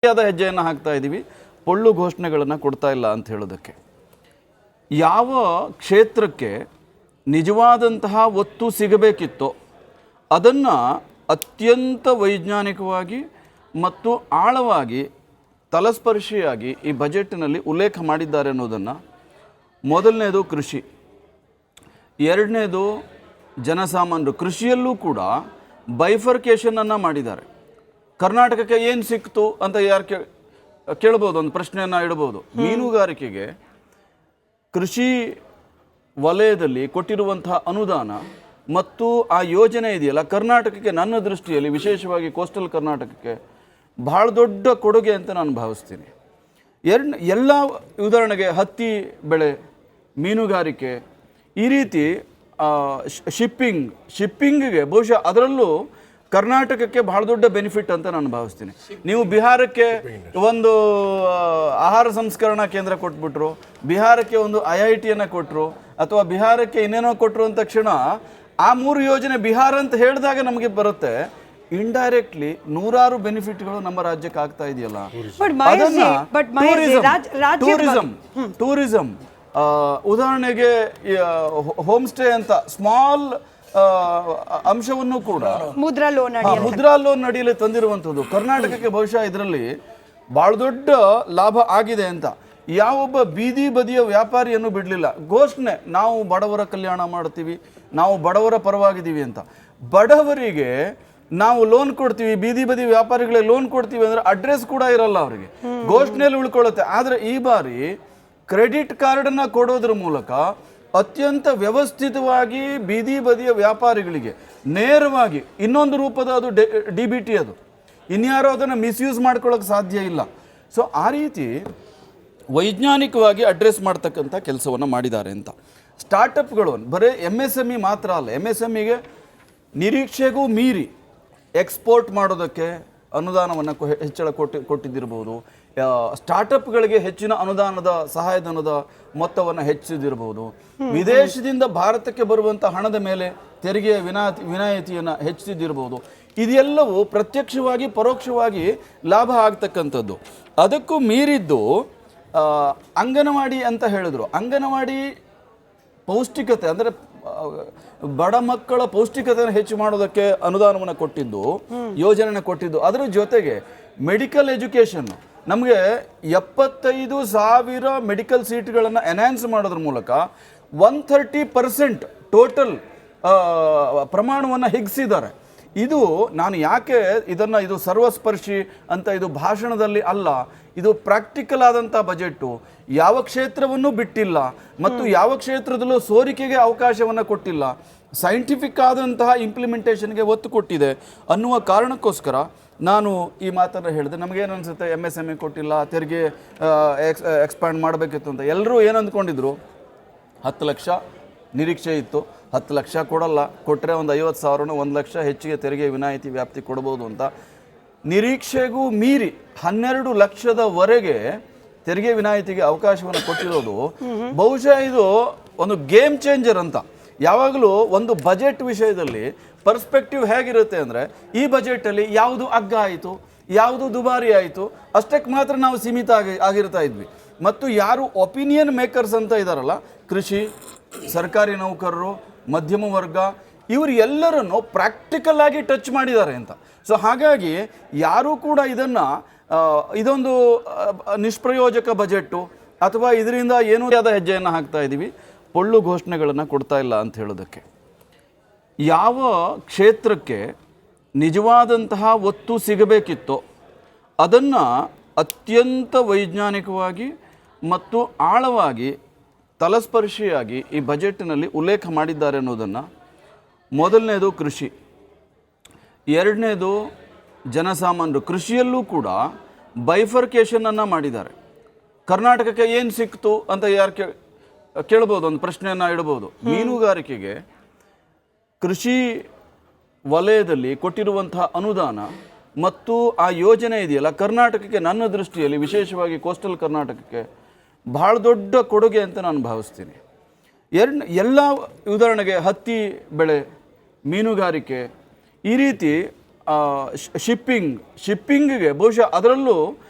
ಆದ ಹೆಜ್ಜೆಯನ್ನು ಹಾಕ್ತಾ ಇದ್ದೀವಿ. ಪೊಳ್ಳು ಘೋಷಣೆಗಳನ್ನು ಕೊಡ್ತಾ ಇಲ್ಲ ಅಂತ ಹೇಳೋದಕ್ಕೆ. ಯಾವ ಕ್ಷೇತ್ರಕ್ಕೆ ನಿಜವಾದಂತಹ ಒತ್ತು ಸಿಗಬೇಕಿತ್ತೋ ಅದನ್ನು ಅತ್ಯಂತ ವೈಜ್ಞಾನಿಕವಾಗಿ ಮತ್ತು ಆಳವಾಗಿ ತಲಸ್ಪರ್ಶಿಯಾಗಿ ಈ ಬಜೆಟ್ನಲ್ಲಿ ಉಲ್ಲೇಖ ಮಾಡಿದ್ದಾರೆ ಅನ್ನೋದನ್ನು, ಮೊದಲನೇದು ಕೃಷಿ, ಎರಡನೇದು ಜನಸಾಮಾನ್ಯರು. ಕೃಷಿಯಲ್ಲೂ ಕೂಡ ಬೈಫರ್ಕೇಷನನ್ನು ಮಾಡಿದ್ದಾರೆ. ಕರ್ನಾಟಕಕ್ಕೆ ಏನು ಸಿಕ್ತು ಅಂತ ಯಾರು ಕೇಳ್ಬೋದು, ಒಂದು ಪ್ರಶ್ನೆಯನ್ನು ಇಡ್ಬೋದು. ಮೀನುಗಾರಿಕೆಗೆ ಕೃಷಿ ವಲಯದಲ್ಲಿ ಕೊಟ್ಟಿರುವಂತಹ ಅನುದಾನ ಮತ್ತು ಆ ಯೋಜನೆ ಇದೆಯಲ್ಲ, ಕರ್ನಾಟಕಕ್ಕೆ ನನ್ನ ದೃಷ್ಟಿಯಲ್ಲಿ ವಿಶೇಷವಾಗಿ ಕೋಸ್ಟಲ್ ಕರ್ನಾಟಕಕ್ಕೆ ಭಾಳ ದೊಡ್ಡ ಕೊಡುಗೆ ಅಂತ ನಾನು ಭಾವಿಸ್ತೀನಿ. ಎಲ್ಲ ಉದಾಹರಣೆಗೆ ಹತ್ತಿ ಬೆಳೆ, ಮೀನುಗಾರಿಕೆ, ಈ ರೀತಿ ಶಿಪ್ಪಿಂಗಿಗೆ ಬಹುಶಃ ಅದರಲ್ಲೂ ಕರ್ನಾಟಕಕ್ಕೆ ಭಾಳ ದೊಡ್ಡ ಬೆನಿಫಿಟ್ ಅಂತ ನಾನು ಭಾವಿಸ್ತೀನಿ. ನೀವು ಬಿಹಾರಕ್ಕೆ ಒಂದು ಆಹಾರ ಸಂಸ್ಕರಣಾ ಕೇಂದ್ರ ಕೊಟ್ಬಿಟ್ರು, ಬಿಹಾರಕ್ಕೆ ಒಂದು IITಯನ್ನು ಕೊಟ್ಟರು, ಅಥವಾ ಬಿಹಾರಕ್ಕೆ ಇನ್ನೇನೋ ಕೊಟ್ಟರು ಅಂದ ತಕ್ಷಣ ಆ ಮೂರು ಯೋಜನೆ ಬಿಹಾರ ಅಂತ ಹೇಳಿದಾಗ ನಮಗೆ ಬರುತ್ತೆ. ಇಂಡೈರೆಕ್ಟ್ಲಿ ನೂರಾರು ಬೆನಿಫಿಟ್ಗಳು ನಮ್ಮ ರಾಜ್ಯಕ್ಕೆ ಆಗ್ತಾ ಇದೆಯಲ್ಲ. ಟೂರಿಸಂ ಉದಾಹರಣೆಗೆ ಹೋಮ್ ಸ್ಟೇ ಅಂತ ಸ್ಮಾಲ್ ಅಂಶವನ್ನು ಕೂಡ ಮುದ್ರಾ ಲೋನ್ ಅಡಿಯಲ್ಲಿ ತಂದಿರುವಂಥದ್ದು ಕರ್ನಾಟಕಕ್ಕೆ ಬಹುಶಃ ಇದರಲ್ಲಿ ಭಾಳ ದೊಡ್ಡ ಲಾಭ ಆಗಿದೆ ಅಂತ. ಯಾವೊಬ್ಬ ಬೀದಿ ಬದಿಯ ವ್ಯಾಪಾರಿಯನ್ನು ಬಿಡಲಿಲ್ಲ. ಘೋಷಣೆ, ನಾವು ಬಡವರ ಕಲ್ಯಾಣ ಮಾಡ್ತೀವಿ, ನಾವು ಬಡವರ ಪರವಾಗಿದ್ದೀವಿ ಅಂತ. ಬಡವರಿಗೆ ನಾವು ಲೋನ್ ಕೊಡ್ತೀವಿ, ಬೀದಿ ಬದಿ ವ್ಯಾಪಾರಿಗಳಿಗೆ ಲೋನ್ ಕೊಡ್ತೀವಿ ಅಂದರೆ ಅಡ್ರೆಸ್ ಕೂಡ ಇರಲ್ಲ ಅವರಿಗೆ, ಘೋಷಣೆಯಲ್ಲಿ ಉಳ್ಕೊಳ್ಳುತ್ತೆ. ಆದರೆ ಈ ಬಾರಿ ಕ್ರೆಡಿಟ್ ಕಾರ್ಡನ್ನು ಕೊಡೋದ್ರ ಮೂಲಕ ಅತ್ಯಂತ ವ್ಯವಸ್ಥಿತವಾಗಿ ಬೀದಿ ಬದಿಯ ವ್ಯಾಪಾರಿಗಳಿಗೆ ನೇರವಾಗಿ ಇನ್ನೊಂದು ರೂಪದ ಅದು DBT, ಅದು ಇನ್ಯಾರೋ ಅದನ್ನು ಮಿಸ್ಯೂಸ್ ಮಾಡ್ಕೊಳ್ಳೋಕೆ ಸಾಧ್ಯ ಇಲ್ಲ. ಸೊ ಆ ರೀತಿ ವೈಜ್ಞಾನಿಕವಾಗಿ ಅಡ್ರೆಸ್ ಮಾಡ್ತಕ್ಕಂಥ ಕೆಲಸವನ್ನು ಮಾಡಿದ್ದಾರೆ ಅಂತ. ಸ್ಟಾರ್ಟಪ್ಗಳು ಬರೀ MSME ಮಾತ್ರ ಅಲ್ಲ, MSMEಗೆ ನಿರೀಕ್ಷೆಗೂ ಮೀರಿ ಎಕ್ಸ್ಪೋರ್ಟ್ ಮಾಡೋದಕ್ಕೆ ಅನುದಾನವನ್ನು ಹೆಚ್ಚಳ ಕೊಟ್ಟಿದ್ದಿರ್ಬೋದು, ಸ್ಟಾರ್ಟಪ್ಗಳಿಗೆ ಹೆಚ್ಚಿನ ಅನುದಾನದ ಸಹಾಯಧನದ ಮೊತ್ತವನ್ನು ಹೆಚ್ಚಿಸಿದಿರಬಹುದು, ವಿದೇಶದಿಂದ ಭಾರತಕ್ಕೆ ಬರುವಂಥ ಹಣದ ಮೇಲೆ ತೆರಿಗೆಯ ವಿನಾಯಿತಿಯನ್ನು ಹೆಚ್ಚಿಸಿದಿರಬಹುದು. ಇದೆಲ್ಲವೂ ಪ್ರತ್ಯಕ್ಷವಾಗಿ ಪರೋಕ್ಷವಾಗಿ ಲಾಭ ಆಗ್ತಕ್ಕಂಥದ್ದು. ಅದಕ್ಕೂ ಮೀರಿದ್ದು ಅಂಗನವಾಡಿ ಅಂತ ಹೇಳಿದ್ರು. ಅಂಗನವಾಡಿ ಪೌಷ್ಟಿಕತೆ ಅಂದರೆ ಬಡ ಮಕ್ಕಳ ಪೌಷ್ಟಿಕತೆಯನ್ನು ಹೆಚ್ಚು ಮಾಡೋದಕ್ಕೆ ಅನುದಾನವನ್ನು ಕೊಟ್ಟಿದ್ದು, ಯೋಜನೆಯನ್ನು ಕೊಟ್ಟಿದ್ದು. ಅದರ ಜೊತೆಗೆ ಮೆಡಿಕಲ್ ಎಜುಕೇಷನ್, ನಮಗೆ 75,000 ಮೆಡಿಕಲ್ ಸೀಟ್ಗಳನ್ನು ಎನ್ಹ್ಯಾನ್ಸ್ ಮಾಡೋದ್ರ ಮೂಲಕ 130% ಟೋಟಲ್ ಪ್ರಮಾಣವನ್ನು ಹಿಗ್ಸಿದ್ದಾರೆ. ಇದು ನಾನು ಯಾಕೆ ಇದು ಸರ್ವಸ್ಪರ್ಶಿ ಅಂತ ಇದು ಭಾಷಣದಲ್ಲಿ ಅಲ್ಲ, ಇದು ಪ್ರಾಕ್ಟಿಕಲ್ ಆದಂಥ ಬಜೆಟ್ಟು. ಯಾವ ಕ್ಷೇತ್ರವನ್ನು ಬಿಟ್ಟಿಲ್ಲ ಮತ್ತು ಯಾವ ಕ್ಷೇತ್ರದಲ್ಲೂ ಸೋರಿಕೆಗೆ ಅವಕಾಶವನ್ನು ಕೊಟ್ಟಿಲ್ಲ, ಸೈಂಟಿಫಿಕ್ ಆದಂತಹ ಇಂಪ್ಲಿಮೆಂಟೇಷನ್ಗೆ ಒತ್ತು ಕೊಟ್ಟಿದೆ ಅನ್ನುವ ಕಾರಣಕ್ಕೋಸ್ಕರ ನಾನು ಈ ಮಾತನ್ನು ಹೇಳಿದೆ. ನಮಗೇನು ಅನಿಸುತ್ತೆ, MSME ಕೊಟ್ಟಿಲ್ಲ, ತೆರಿಗೆ ಎಕ್ಸ್ಪ್ಯಾಂಡ್ ಮಾಡಬೇಕಿತ್ತು ಅಂತ. ಎಲ್ಲರೂ ಏನು ಅಂದ್ಕೊಂಡಿದ್ರು, 10 ಲಕ್ಷ ನಿರೀಕ್ಷೆ ಇತ್ತು, 10 ಲಕ್ಷ ಕೊಡಲ್ಲ, ಕೊಟ್ಟರೆ ಒಂದು 50,000 1 ಲಕ್ಷ ಹೆಚ್ಚಿಗೆ ತೆರಿಗೆ ವಿನಾಯಿತಿ ವ್ಯಾಪ್ತಿ ಕೊಡ್ಬೋದು ಅಂತ. ನಿರೀಕ್ಷೆಗೂ ಮೀರಿ 12 ಲಕ್ಷದವರೆಗೆ ತೆರಿಗೆ ವಿನಾಯಿತಿಗೆ ಅವಕಾಶವನ್ನು ಕೊಟ್ಟಿರೋದು ಬಹುಶಃ ಇದು ಒಂದು ಗೇಮ್ ಚೇಂಜರ್ ಅಂತ. ಯಾವಾಗಲೂ ಒಂದು ಬಜೆಟ್ ವಿಷಯದಲ್ಲಿ ಪರ್ಸ್ಪೆಕ್ಟಿವ್ ಹೇಗಿರುತ್ತೆ ಅಂದರೆ, ಈ ಬಜೆಟಲ್ಲಿ ಯಾವುದು ಅಗ್ಗ ಆಯಿತು, ಯಾವುದು ದುಬಾರಿ ಆಯಿತು ಅಷ್ಟಕ್ಕೆ ಮಾತ್ರ ನಾವು ಸೀಮಿತ ಆಗಿರ್ತಾ ಇದ್ವಿ. ಮತ್ತು ಯಾರು ಒಪಿನಿಯನ್ ಮೇಕರ್ಸ್ ಅಂತ ಇದ್ದಾರಲ್ಲ, ಕೃಷಿ, ಸರ್ಕಾರಿ ನೌಕರರು, ಮಧ್ಯಮ ವರ್ಗ, ಇವರು ಎಲ್ಲರನ್ನು ಪ್ರಾಕ್ಟಿಕಲ್ ಆಗಿ ಟಚ್ ಮಾಡಿದ್ದಾರೆ ಅಂತ. ಸೊ ಹಾಗಾಗಿ ಯಾರೂ ಕೂಡ ಇದೊಂದು ನಿಷ್ಪ್ರಯೋಜಕ ಬಜೆಟ್ಟು ಅಥವಾ ಇದರಿಂದ ಏನೂ ಆದ ಹೆಜ್ಜೆಯನ್ನು ಹಾಕ್ತಾ ಇದ್ದೀವಿ, ಪೊಳ್ಳು ಘೋಷಣೆಗಳನ್ನು ಕೊಡ್ತಾ ಇಲ್ಲ ಅಂತ ಹೇಳೋದಕ್ಕೆ. ಯಾವ ಕ್ಷೇತ್ರಕ್ಕೆ ನಿಜವಾದಂತಹ ಒತ್ತು ಸಿಗಬೇಕಿತ್ತೋ ಅದನ್ನು ಅತ್ಯಂತ ವೈಜ್ಞಾನಿಕವಾಗಿ ಮತ್ತು ಆಳವಾಗಿ ತಲಸ್ಪರ್ಶಿಯಾಗಿ ಈ ಬಜೆಟ್ನಲ್ಲಿ ಉಲ್ಲೇಖ ಮಾಡಿದ್ದಾರೆ ಅನ್ನೋದನ್ನು, ಮೊದಲನೇದು ಕೃಷಿ, ಎರಡನೇದು ಜನಸಾಮಾನ್ಯರು. ಕೃಷಿಯಲ್ಲೂ ಕೂಡ ಬೈಫರ್ಕೇಷನನ್ನು ಮಾಡಿದ್ದಾರೆ. ಕರ್ನಾಟಕಕ್ಕೆ ಏನು ಸಿಕ್ತು ಅಂತ ಯಾರು ಕೇಳ್ಬೋದು, ಒಂದು ಪ್ರಶ್ನೆಯನ್ನು ಇಡ್ಬೋದು. ಮೀನುಗಾರಿಕೆಗೆ ಕೃಷಿ ವಲಯದಲ್ಲಿ ಕೊಟ್ಟಿರುವಂತಹ ಅನುದಾನ ಮತ್ತು ಆ ಯೋಜನೆ ಇದೆಯಲ್ಲ, ಕರ್ನಾಟಕಕ್ಕೆ ನನ್ನ ದೃಷ್ಟಿಯಲ್ಲಿ ವಿಶೇಷವಾಗಿ ಕೋಸ್ಟಲ್ ಕರ್ನಾಟಕಕ್ಕೆ ಭಾಳ ದೊಡ್ಡ ಕೊಡುಗೆ ಅಂತ ನಾನು ಭಾವಿಸ್ತೀನಿ. ಎಲ್ಲ ಉದಾಹರಣೆಗೆ ಹತ್ತಿ ಬೆಳೆ, ಮೀನುಗಾರಿಕೆ, ಈ ರೀತಿ ಶಿಪ್ಪಿಂಗಿಗೆ ಬಹುಶಃ ಅದರಲ್ಲೂ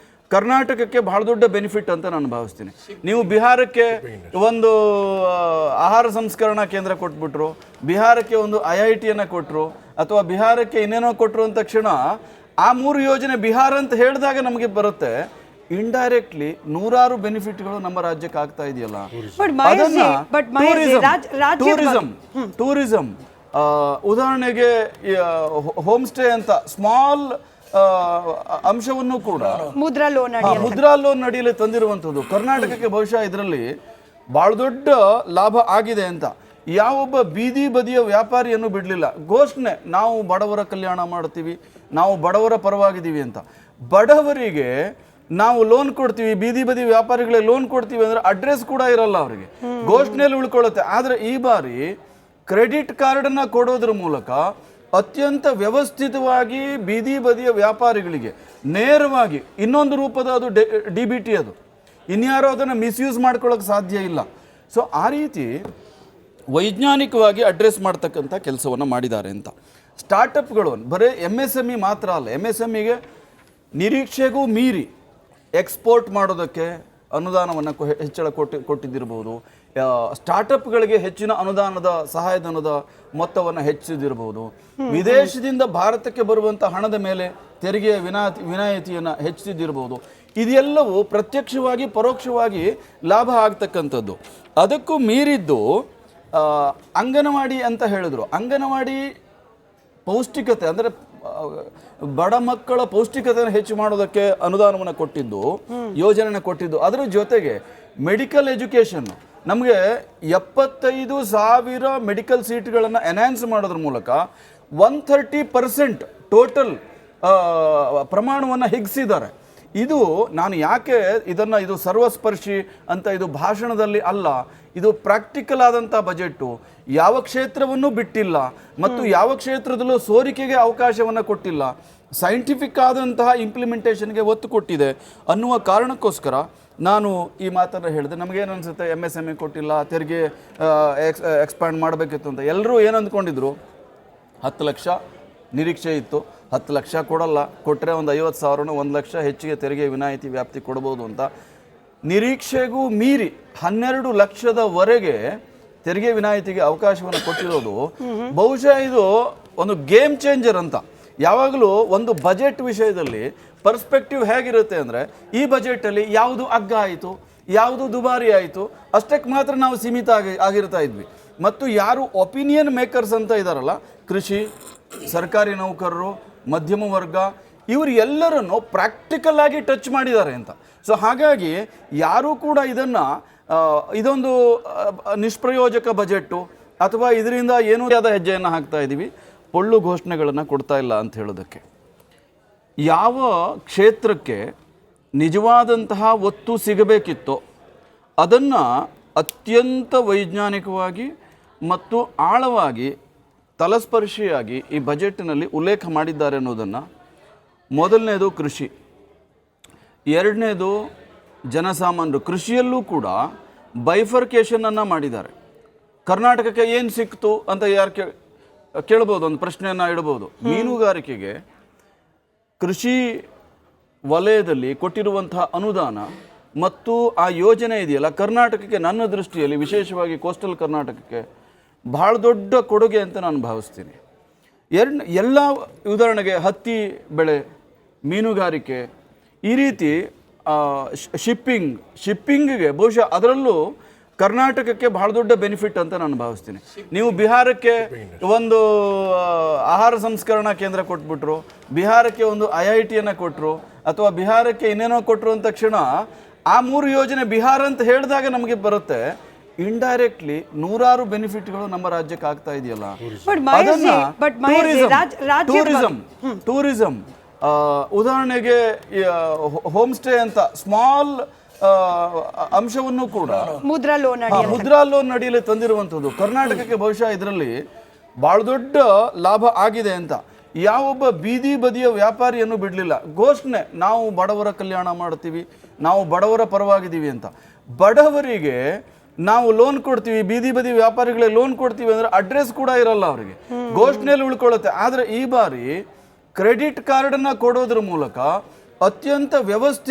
ಕರ್ನಾಟಕಕ್ಕೆ ಬಹಳ ದೊಡ್ಡ ಬೆನಿಫಿಟ್ ಅಂತ ನಾನು ಭಾವಿಸ್ತೀನಿ. ನೀವು ಬಿಹಾರಕ್ಕೆ ಒಂದು ಆಹಾರ ಸಂಸ್ಕರಣಾ ಕೇಂದ್ರ ಕೊಟ್ಬಿಟ್ರು, ಬಿಹಾರಕ್ಕೆ ಒಂದು IIT ಕೊಟ್ಟರು, ಅಥವಾ ಬಿಹಾರಕ್ಕೆ ಇನ್ನೇನೋ ಕೊಟ್ಟರು ಅಂದ ತಕ್ಷಣ ಆ 3 ಯೋಜನೆ ಬಿಹಾರ ಅಂತ ಹೇಳಿದಾಗ ನಮಗೆ ಬರುತ್ತೆ. ಇಂಡೈರೆಕ್ಟ್ಲಿ ನೂರಾರು ಬೆನಿಫಿಟ್ಗಳು ನಮ್ಮ ರಾಜ್ಯಕ್ಕೆ ಆಗ್ತಾ ಇದೆಯಲ್ಲ. ಟೂರಿಸಂ ಉದಾಹರಣೆಗೆ ಹೋಮ್ ಸ್ಟೇ ಅಂತ ಸ್ಮಾಲ್ ಅಂಶವನ್ನು ಕೂಡ ಮುದ್ರಾ ಲೋನ್ ಅಡಿಯಲ್ಲಿ ತಂದಿರುವಂಥದ್ದು ಕರ್ನಾಟಕಕ್ಕೆ ಬಹುಶಃ ಇದರಲ್ಲಿ ಬಹಳ ದೊಡ್ಡ ಲಾಭ ಆಗಿದೆ ಅಂತ. ಯಾವೊಬ್ಬ ಬೀದಿ ಬದಿಯ ವ್ಯಾಪಾರಿಯನ್ನು ಬಿಡಲಿಲ್ಲ. ಘೋಷಣೆ, ನಾವು ಬಡವರ ಕಲ್ಯಾಣ ಮಾಡ್ತೀವಿ, ನಾವು ಬಡವರ ಪರವಾಗಿದ್ದೀವಿ ಅಂತ. ಬಡವರಿಗೆ ನಾವು ಲೋನ್ ಕೊಡ್ತೀವಿ, ಬೀದಿ ಬದಿ ವ್ಯಾಪಾರಿಗಳಿಗೆ ಲೋನ್ ಕೊಡ್ತೀವಿ ಅಂದ್ರೆ ಅಡ್ರೆಸ್ ಕೂಡ ಇರಲ್ಲ ಅವರಿಗೆ, ಘೋಷಣೆಯಲ್ಲಿ ಉಳ್ಕೊಳ್ಳುತ್ತೆ. ಆದರೆ ಈ ಬಾರಿ ಕ್ರೆಡಿಟ್ ಕಾರ್ಡನ್ನು ಕೊಡೋದ್ರ ಮೂಲಕ ಅತ್ಯಂತ ವ್ಯವಸ್ಥಿತವಾಗಿ ಬೀದಿ ಬದಿಯ ವ್ಯಾಪಾರಿಗಳಿಗೆ ನೇರವಾಗಿ ಇನ್ನೊಂದು ರೂಪದ ಅದು DBT, ಅದು ಇನ್ಯಾರೋ ಅದನ್ನು ಮಿಸ್ಯೂಸ್ ಮಾಡ್ಕೊಳ್ಳೋಕೆ ಸಾಧ್ಯ ಇಲ್ಲ. ಸೊ ಆ ರೀತಿ ವೈಜ್ಞಾನಿಕವಾಗಿ ಅಡ್ರೆಸ್ ಮಾಡ್ತಕ್ಕಂಥ ಕೆಲಸವನ್ನು ಮಾಡಿದ್ದಾರೆ ಅಂತ. ಸ್ಟಾರ್ಟಪ್ಗಳು ಬರೀ MSME ಮಾತ್ರ ಅಲ್ಲ, MSMEಗೆ ನಿರೀಕ್ಷೆಗೂ ಮೀರಿ ಎಕ್ಸ್ಪೋರ್ಟ್ ಮಾಡೋದಕ್ಕೆ ಅನುದಾನವನ್ನು ಹೆಚ್ಚಳ ಕೊಟ್ಟಿದ್ದಿರ್ಬೋದು, ಸ್ಟಾರ್ಟಪ್ಗಳಿಗೆ ಹೆಚ್ಚಿನ ಅನುದಾನದ ಸಹಾಯಧನದ ಮೊತ್ತವನ್ನು ಹೆಚ್ಚಿದಿರಬಹುದು, ವಿದೇಶದಿಂದ ಭಾರತಕ್ಕೆ ಬರುವಂಥ ಹಣದ ಮೇಲೆ ತೆರಿಗೆಯ ವಿನಾಯಿತಿಯನ್ನು ಹೆಚ್ಚಿದಿರಬಹುದು. ಇದೆಲ್ಲವೂ ಪ್ರತ್ಯಕ್ಷವಾಗಿ ಪರೋಕ್ಷವಾಗಿ ಲಾಭ ಆಗ್ತಕ್ಕಂಥದ್ದು. ಅದಕ್ಕೂ ಮೀರಿದ್ದು ಅಂಗನವಾಡಿ ಅಂತ ಹೇಳಿದ್ರು. ಅಂಗನವಾಡಿ ಪೌಷ್ಟಿಕತೆ ಅಂದರೆ ಬಡ ಮಕ್ಕಳ ಪೌಷ್ಟಿಕತೆಯನ್ನು ಹೆಚ್ಚು ಮಾಡೋದಕ್ಕೆ ಅನುದಾನವನ್ನು ಕೊಟ್ಟಿದ್ದು, ಯೋಜನೆಯನ್ನು ಕೊಟ್ಟಿದ್ದು. ಅದರ ಜೊತೆಗೆ ಮೆಡಿಕಲ್ ಎಜುಕೇಷನ್, ನಮಗೆ 75,000 ಮೆಡಿಕಲ್ ಸೀಟ್ಗಳನ್ನು ಎನ್ಹ್ಯಾನ್ಸ್ ಮಾಡೋದ್ರ ಮೂಲಕ 130% ಟೋಟಲ್ ಪ್ರಮಾಣವನ್ನು ಹಿಗ್ಸಿದ್ದಾರೆ. ಇದು ನಾನು ಯಾಕೆ ಇದು ಸರ್ವಸ್ಪರ್ಶಿ ಅಂತ ಇದು ಭಾಷಣದಲ್ಲಿ ಅಲ್ಲ, ಇದು ಪ್ರಾಕ್ಟಿಕಲ್ ಆದಂಥ ಬಜೆಟ್ಟು. ಯಾವ ಕ್ಷೇತ್ರವನ್ನು ಬಿಟ್ಟಿಲ್ಲ ಮತ್ತು ಯಾವ ಕ್ಷೇತ್ರದಲ್ಲೂ ಸೋರಿಕೆಗೆ ಅವಕಾಶವನ್ನು ಕೊಟ್ಟಿಲ್ಲ, ಸೈಂಟಿಫಿಕ್ ಆದಂತಹ ಇಂಪ್ಲಿಮೆಂಟೇಷನ್ಗೆ ಒತ್ತು ಕೊಟ್ಟಿದೆ ಅನ್ನುವ ಕಾರಣಕ್ಕೋಸ್ಕರ ನಾನು ಈ ಮಾತನ್ನು ಹೇಳಿದೆ. ನಮಗೇನು ಅನಿಸುತ್ತೆ, MSME ಕೊಟ್ಟಿಲ್ಲ, ತೆರಿಗೆ ಎಕ್ಸ್ಪ್ಯಾಂಡ್ ಮಾಡಬೇಕಿತ್ತು ಅಂತ. ಎಲ್ಲರೂ ಏನು ಅಂದ್ಕೊಂಡಿದ್ರು, 10 ಲಕ್ಷ ನಿರೀಕ್ಷೆ ಇತ್ತು, 10 ಲಕ್ಷ ಕೊಡಲ್ಲ, ಕೊಟ್ಟರೆ ಒಂದು 50,000 1 ಲಕ್ಷ ಹೆಚ್ಚಿಗೆ ತೆರಿಗೆ ವಿನಾಯಿತಿ ವ್ಯಾಪ್ತಿ ಕೊಡ್ಬೋದು ಅಂತ. ನಿರೀಕ್ಷೆಗೂ ಮೀರಿ 12 ಲಕ್ಷದವರೆಗೆ ತೆರಿಗೆ ವಿನಾಯಿತಿಗೆ ಅವಕಾಶವನ್ನು ಕೊಟ್ಟಿರೋದು ಬಹುಶಃ ಇದು ಒಂದು ಗೇಮ್ ಚೇಂಜರ್ ಅಂತ. ಯಾವಾಗಲೂ ಒಂದು ಬಜೆಟ್ ವಿಷಯದಲ್ಲಿ ಪರ್ಸ್ಪೆಕ್ಟಿವ್ ಹೇಗಿರುತ್ತೆ ಅಂದರೆ, ಈ ಬಜೆಟಲ್ಲಿ ಯಾವುದು ಅಗ್ಗ ಆಯಿತು, ಯಾವುದು ದುಬಾರಿ ಆಯಿತು ಅಷ್ಟಕ್ಕೆ ಮಾತ್ರ ನಾವು ಸೀಮಿತ ಆಗಿರ್ತಾ ಇದ್ವಿ. ಮತ್ತು ಯಾರು ಒಪಿನಿಯನ್ ಮೇಕರ್ಸ್ ಅಂತ ಇದ್ದಾರಲ್ಲ, ಕೃಷಿ, ಸರ್ಕಾರಿ ನೌಕರರು, ಮಧ್ಯಮ ವರ್ಗ, ಇವರು ಎಲ್ಲರನ್ನು ಪ್ರಾಕ್ಟಿಕಲ್ ಆಗಿ ಟಚ್ ಮಾಡಿದ್ದಾರೆ ಅಂತ. ಸೊ ಹಾಗಾಗಿ ಯಾರೂ ಕೂಡ ಇದೊಂದು ನಿಷ್ಪ್ರಯೋಜಕ ಬಜೆಟ್ಟು ಅಥವಾ ಇದರಿಂದ ಏನೂ ಆದ ಹೆಜ್ಜೆಯನ್ನು ಹಾಕ್ತಾ ಇದ್ದೀವಿ, ಪೊಳ್ಳು ಘೋಷಣೆಗಳನ್ನು ಕೊಡ್ತಾ ಇಲ್ಲ ಅಂತ ಹೇಳೋದಕ್ಕೆ. ಯಾವ ಕ್ಷೇತ್ರಕ್ಕೆ ನಿಜವಾದಂತಹ ಒತ್ತು ಸಿಗಬೇಕಿತ್ತೋ ಅದನ್ನು ಅತ್ಯಂತ ವೈಜ್ಞಾನಿಕವಾಗಿ ಮತ್ತು ಆಳವಾಗಿ ತಲಸ್ಪರ್ಶಿಯಾಗಿ ಈ ಬಜೆಟ್ನಲ್ಲಿ ಉಲ್ಲೇಖ ಮಾಡಿದ್ದಾರೆ ಅನ್ನೋದನ್ನು, ಮೊದಲನೇದು ಕೃಷಿ, ಎರಡನೇದು ಜನಸಾಮಾನ್ಯರು. ಕೃಷಿಯಲ್ಲೂ ಕೂಡ ಬೈಫರ್ಕೇಷನನ್ನು ಮಾಡಿದ್ದಾರೆ. ಕರ್ನಾಟಕಕ್ಕೆ ಏನು ಸಿಕ್ತು ಅಂತ ಯಾರು ಕೇಳ್ಬೋದು, ಒಂದು ಪ್ರಶ್ನೆಯನ್ನು ಇಡ್ಬೋದು. ಮೀನುಗಾರಿಕೆಗೆ ಕೃಷಿ ವಲಯದಲ್ಲಿ ಕೊಟ್ಟಿರುವಂತಹ ಅನುದಾನ ಮತ್ತು ಆ ಯೋಜನೆ ಇದೆಯಲ್ಲ, ಕರ್ನಾಟಕಕ್ಕೆ ನನ್ನ ದೃಷ್ಟಿಯಲ್ಲಿ ವಿಶೇಷವಾಗಿ ಕೋಸ್ಟಲ್ ಕರ್ನಾಟಕಕ್ಕೆ ಬಹಳ ದೊಡ್ಡ ಕೊಡುಗೆ ಅಂತ ನಾನು ಭಾವಿಸ್ತೀನಿ. ಎಲ್ಲ ಉದಾಹರಣೆಗೆ ಹತ್ತಿ ಬೆಳೆ, ಮೀನುಗಾರಿಕೆ, ಈ ರೀತಿ ಶಿಪ್ಪಿಂಗಿಗೆ ಬಹುಶಃ ಅದರಲ್ಲೂ ಕರ್ನಾಟಕಕ್ಕೆ ಬಹಳ ದೊಡ್ಡ ಬೆನಿಫಿಟ್ ಅಂತ ನಾನು ಭಾವಿಸ್ತೀನಿ. ನೀವು ಬಿಹಾರಕ್ಕೆ ಒಂದು ಆಹಾರ ಸಂಸ್ಕರಣಾ ಕೇಂದ್ರ ಕೊಟ್ಬಿಟ್ರು, ಬಿಹಾರಕ್ಕೆ ಒಂದು IIT ಕೊಟ್ಟರು, ಅಥವಾ ಬಿಹಾರಕ್ಕೆ ಇನ್ನೇನೋ ಕೊಟ್ಟರು ಅಂದ ತಕ್ಷಣ ಆ 3 ಯೋಜನೆ ಬಿಹಾರ ಅಂತ ಹೇಳಿದಾಗ ನಮಗೆ ಬರುತ್ತೆ. ಇಂಡೈರೆಕ್ಟ್ಲಿ ನೂರಾರು ಬೆನಿಫಿಟ್ಗಳು ನಮ್ಮ ರಾಜ್ಯಕ್ಕೆ ಆಗ್ತಾ ಇದೆಯಲ್ಲ. ಟೂರಿಸಂ ಉದಾಹರಣೆಗೆ ಹೋಮ್ ಸ್ಟೇ ಅಂತ ಸ್ಮಾಲ್ ಅಂಶವನ್ನು ಕೂಡ ಮುದ್ರಾ ಲೋನ್ ಅಡಿಯಲ್ಲಿ ತಂದಿರುವಂಥದ್ದು ಕರ್ನಾಟಕಕ್ಕೆ ಬಹುಶಃ ಇದರಲ್ಲಿ ಬಹಳ ದೊಡ್ಡ ಲಾಭ ಆಗಿದೆ ಅಂತ. ಯಾವೊಬ್ಬ ಬೀದಿ ಬದಿಯ ವ್ಯಾಪಾರಿಯನ್ನು ಬಿಡಲಿಲ್ಲ. ಘೋಷಣೆ, ನಾವು ಬಡವರ ಕಲ್ಯಾಣ ಮಾಡ್ತೀವಿ, ನಾವು ಬಡವರ ಪರವಾಗಿದ್ದೀವಿ ಅಂತ. ಬಡವರಿಗೆ ನಾವು ಲೋನ್ ಕೊಡ್ತೀವಿ, ಬೀದಿ ಬದಿ ವ್ಯಾಪಾರಿಗಳಿಗೆ ಲೋನ್ ಕೊಡ್ತೀವಿ ಅಂದ್ರೆ ಅಡ್ರೆಸ್ ಕೂಡ ಇರಲ್ಲ ಅವರಿಗೆ, ಘೋಷಣೆಯಲ್ಲಿ ಉಳ್ಕೊಳ್ಳುತ್ತೆ. ಆದರೆ ಈ ಬಾರಿ ಕ್ರೆಡಿಟ್ ಕಾರ್ಡನ್ನು ಕೊಡೋದ್ರ ಮೂಲಕ ಅತ್ಯಂತ ವ್ಯವಸ್ಥಿತ